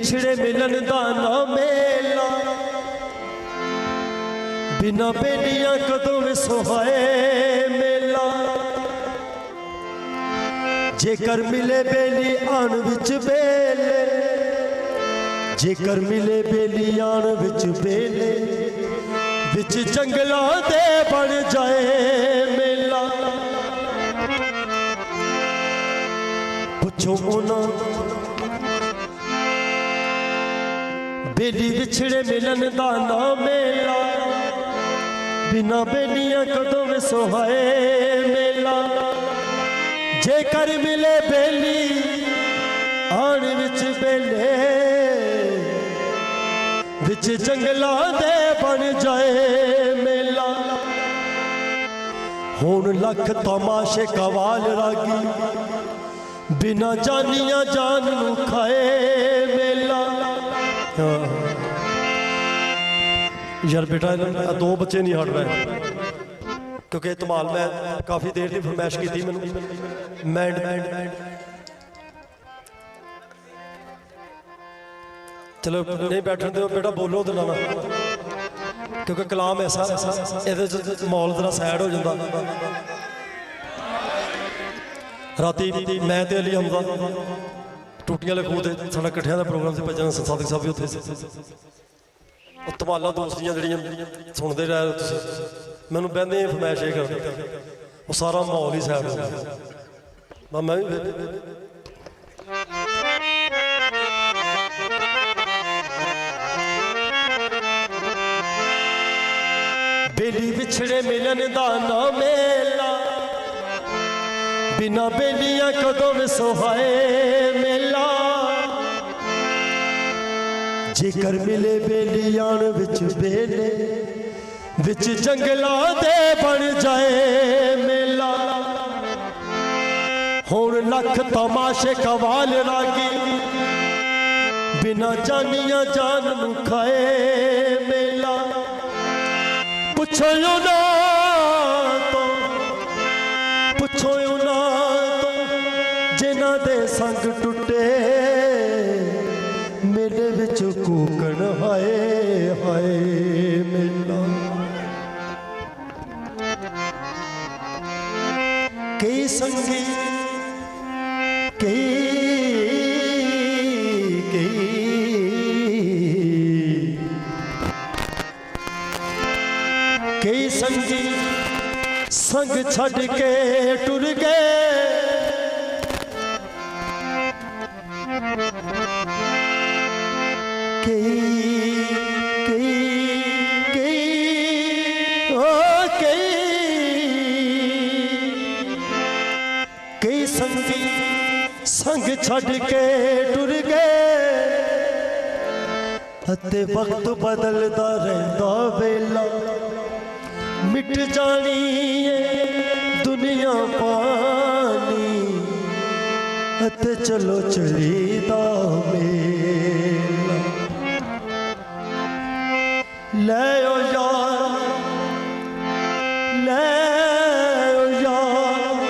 विछड़े मिलन दा ना मेला, बिना बेलियां कदों वे सोहाए मेला। जेकर मिले बेली आन विच बेले, जेकर मिले बेली आन विच बेले, विच जंगलां दे बन जाए मेला। पुछो उन्हां बेली विछड़े मिलन दा ना मेला, बिना बेलियां कदों वे सोहाए मेला। जेकर मिले बेली आन विच बेले, विच जंगलां दे बन जाए मेला। हुण लख तमाशे कवाल रागी, बिना जानिया जान नू खाए मेला। यार बेटा दो बच्चे नहीं हट रहे, क्योंकि धमाल मैं काफ़ी देर की फरमाइश की थी। मैं चलो नहीं बैठन दो बेटा, बोलो तो ना, क्योंकि कलाम ऐसा ये माहौल जरा सैड हो जाता। राती मैं ते अली हमदा टूटियां वाले खूह से साडा कट्ठियां दा प्रोग्राम से भजन साधक साहब भी उत्थे सी। धमाला दोस्तियां जड़ियां सुनते रहे तुसीं, मैनूं बहंदे फरमाइश ये कर, वो सारा माहौल ही सैड हो गया। मैं भी बेली विछड़े मिलन दा ना मेला, बिना बेलियां कदों वे सोहाए मेला। जेकर मिले बेलियां विच बेले, विच जंगलां दे बन जाए मेला। हुण लख तमाशे कवाल रागी, बिना जानिया जान नू खाए मेला। पुछो ना तो, पुछो ना तो, जिन्हां दे संग टुटे, मेले विच कूकण हाय हाय मेला। कई संगी कई संगी संग छड़ के टुर गए, कई संगी संग छड़ के टुर गए। अते वक्त बदलदा रहिंदा वेला, मिट जानी है दुनिया पानी। अते चलो चलीदा मेला, ले ओ यार ले ओ यार,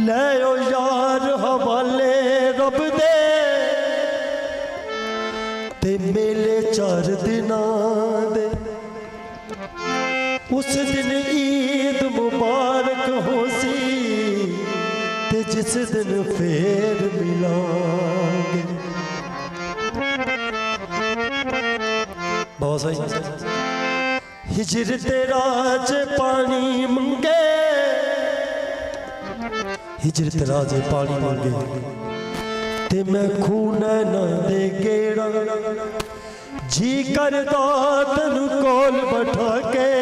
ले ओ यार हवाले रब दे। ते मेले 4 दिनां दे, उस दिन ईद मुबारक हो सी, ते जिस दिन फेर मिलांगे। बहुत सही। हिजर तेरा च पानी मंगे, हिजर तेरा च पानी मंगे, ते मैं खून ना दे गेड़ा। जी करदा तनु कोल बैठा के,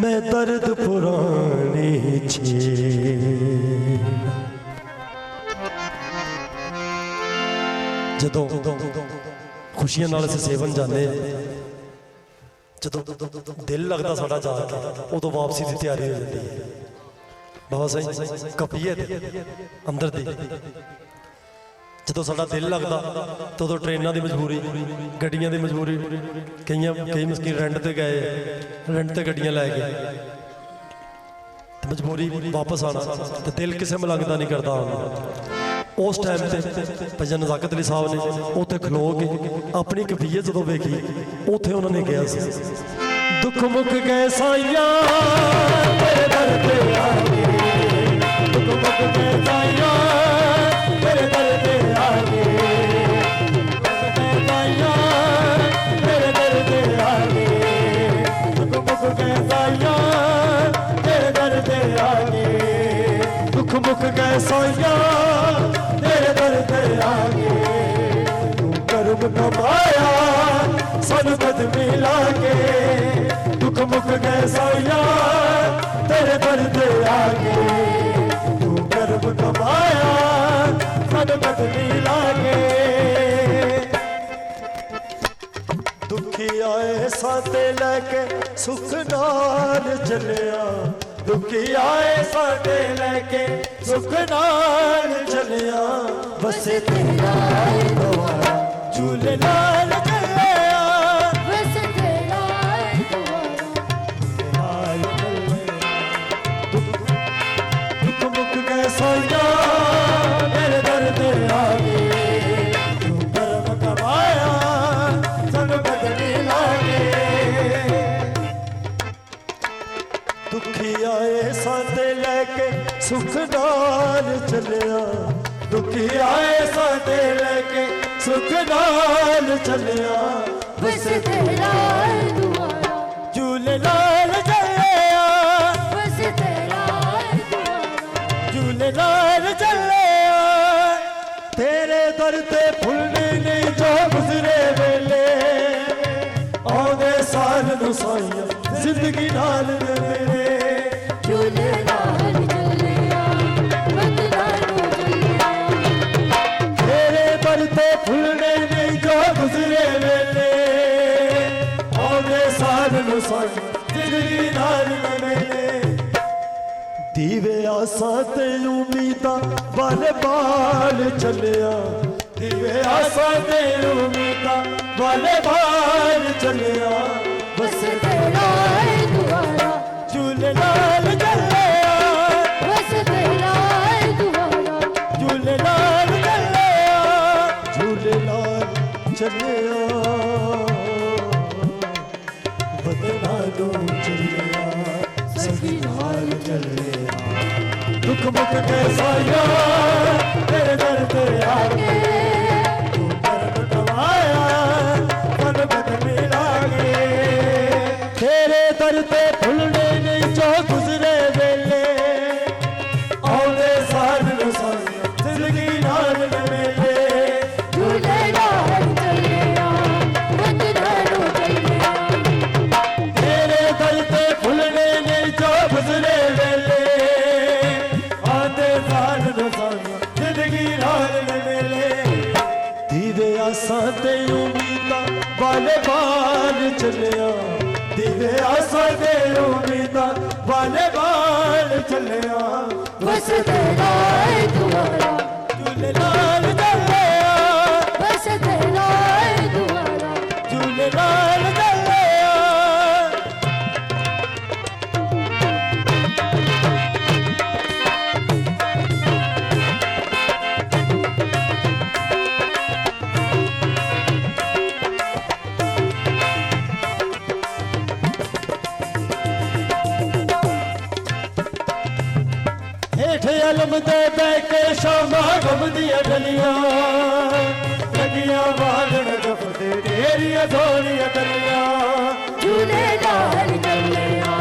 मैं दर्द पुरानी छेड़ा। जदों खुशियां नाल असीं सेवन जाने, जदों दिल लगता साडा जाके, उदों वापसी की तैयारी हो जाती है। बहुत सही। कफीयत हमदर्दी, जो साडा दिल लगता तो उदों ट्रेनों की मजबूरी, गड्डियां की मजबूरी। कई मस्कीन रेंट पर गए, रेंट पर गड्डियां लै गए। मजबूरी वापस आना तो दिल किसी मलंग का नहीं करता उस टाइम से भजन नज़ाकत अली साहब ने उत्थे खलो के अपनी कफीयत जो वेखी उत्थे उन्होंने कहा दुख मुक गए साइया तेरे दर पे आ गए दुख मुक गए साइया तेरे दर पे आ गए साइया तेरे दर पे आ गए दुख मुक गए साइया तेरे दर पे आ गए दुख मुक गए साइया तेरे दर पे आ गए तू कर्म कमाया सन कदमी लागे दुख मुक गए साइया तेरे दर पे आ गए तू कर्म कमाया सन कदमी लागे दुखी आए साथे लैके सुख नाल चलिया दुखी आए साथे लैके सुख नाल चलिया बसे तेरा द्वारा झूले नाल चलिया बसे तेरा द्वारा दुख मुक गए साइया तेरे दर पे आ गए तू कर्म कमाया सन बदली लागे दुखी आए साथे लैके सुख नाल चलिया दुखी आए साथे लैके सुख नाल चलिया बस तेरा द्वारा झूले नाल चलिया बस तेरा द्वारा झूले नाल चलिया तेरे दर ते फुलने नहीं जो गुजरे वेले आउंदे साल नू साइया जिंदगी नाल दे मेरे झूले नाल चलिया बदलानो चलिया तेरे दर ते फुलने नहीं जो गुजरे वेले आउंदे साल नू साइया जिंदगी नाल दे मेरे दीवे आसा ते उम्मीदा वाले बाल चलिया दीवे आसा ते उम्मीदा वाले बाल चलिया बस तेरा द्वारा झूले नाल चलिया बस तेरा द्वारा झूले नाल चलिया झूले नाल चलिया बदला दो चलिया सभी नाल चलिया दुख मुक गए साइया तेरे दर पे आ गए तू कर्म कमाया सन बदली लागे तेरे दर पे फुलने नहीं जो गुजरे वेले आउंदे साल नू साइया जिंदगी नाल मेले झूले नाल चलिया बदलानो चलिया तेरे दर पे फुलने नहीं जो गुजरे वेले आते साल नू साइया जिंदगी नाल मेले दीवे आसा ते उम्मीदा वाले बाल चलिया दीवे आसा ते उम्मीदा वाले बाल चलिया बस तेरा द्वारा झूले नाल चलिया बस तेरा द्वारा झूले नाल चलिया हेठ अलम दे बैके शामा गम दिया डलिया लगिया बागण गफते तेरिया धोलिया डलिया झूले नाल चलिया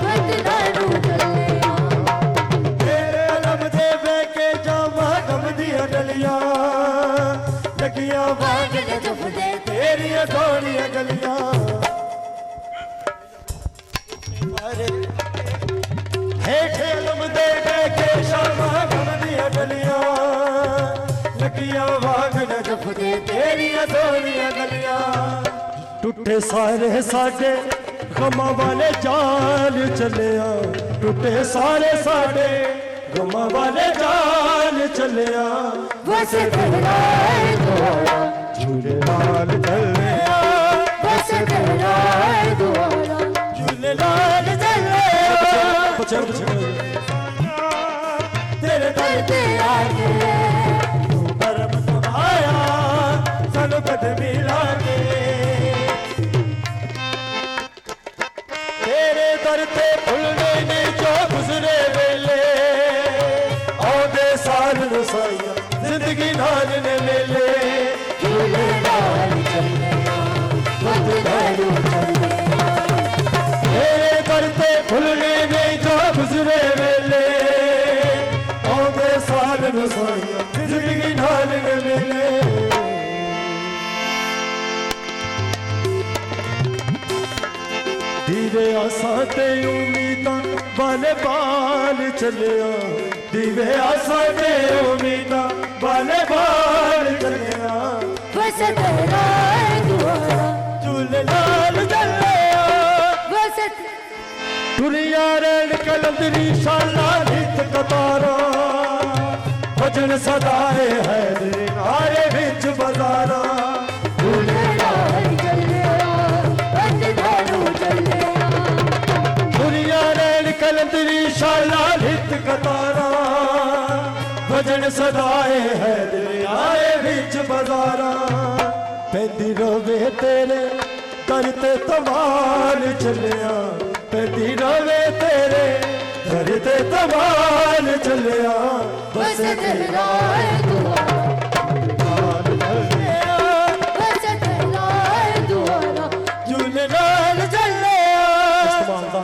बदलानो चलिया तेरे अलम दे बैके शामा गम दिया डलिया लगिया बागण बागल दुफदे तेरिया धोलिया डलिया हेठ अलम दे बैके शामा गम दिया डलिया लगिया बागण गफते तेरिया धोलिया डलिया टूटे सारे साडे गमां वाले जाल चलिया टूटे सारे साडे गमां वाले जाल चलिया बस तेरा द्वारा झूले नाल चलिया बस तेरा द्वारा झूले नाल चलिया साल नु साइया जिंदगी नाल ने मेले झूले नाल चले बदलारू चले मेरे करते खुलने नहीं जो गुजरे वेले आंदे साल नु साइया जिंदगी नाल ने मेले दीवे आसां ते उम्मीदां वाले बाल चलिया दीवे आसां ते उम्मीदां वाले बाल चलिया बस तेरा दुआरा झूले नाल चलिया बस दुनिया रेण कलंदरी शाला नित कतारा भजन सदाए हैदरी नारे विच बाजारा झूले नाल चले बदलारू चले दुनिया रेण कलंदरी शाला नित कतारा भजन सदाए हैदरी आए विच बाजारा पैंदी रोवे तेरे दर ते तमाल चलिया पैंदी रोवे तेरे दर ते तमाल चलिया बस तेरा दुआरा बस तेरा दुआरा झूले नाल चलिया इस्तेमाल दा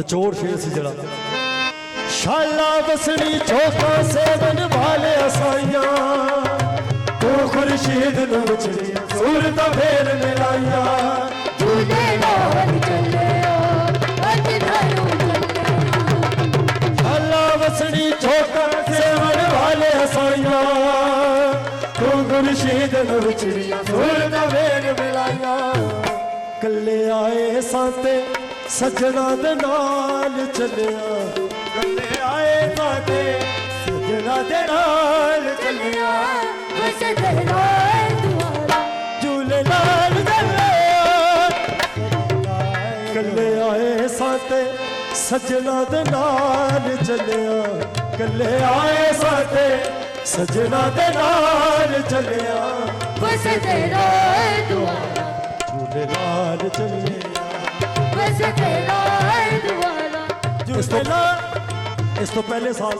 निचोड़ फेर सी जड़ा शाला बसनी चौका सेवन वाले असाइया तू खुर्शीद न विछड़िया सूरत फेर मिलाइया झूले नाल चले बदलारू चले शाला बसनी चौका सेवन वाले असाइया तू खुर्शीद न विछड़िया सूरत फेर मिलाइया कल्ले आए सांते सजना दे नाल चलिया कल्ले आए सांते सजना दे नाल चलिया बस तेरा दुआरा झूले नाल चलिया कल्ले आए साते सजना दे नाल चलिया कल्ले आए साते सजना दे नाल चलिया बस तेरा दुआरा झूले नाल चलिया बस तेरा दुआरा इस तो पहले साल